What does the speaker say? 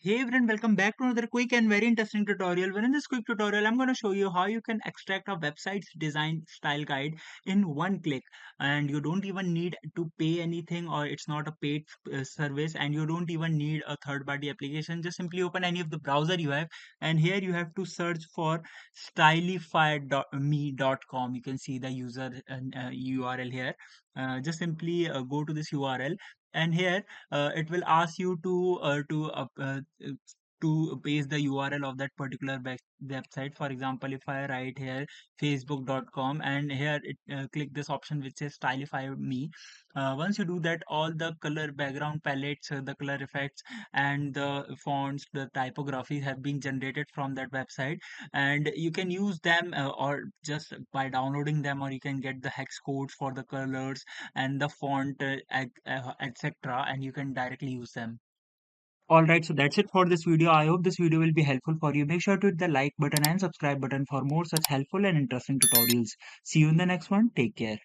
Hey everyone, welcome back to another quick and very interesting tutorial. Well, in this quick tutorial, I'm going to show you how you can extract a website's design style guide in one click. And you don't even need to pay anything, or it's not a paid service, and you don't even need a third-party application. Just simply open any of the browser you have, and here you have to search for stylify.me.com. You can see the user URL here. Just simply go to this URL, and here it will ask you to paste the URL of that particular website. For example, if I write here facebook.com, and here click this option which says stylify me. Once you do that, all the color background palettes, the color effects, and the fonts, the typography have been generated from that website, and you can use them or just by downloading them, or you can get the hex codes for the colors and the font, etc., and you can directly use them. Alright, so that's it for this video. I hope this video will be helpful for you. Make sure to hit the like button and subscribe button for more such helpful and interesting tutorials. See you in the next one. Take care.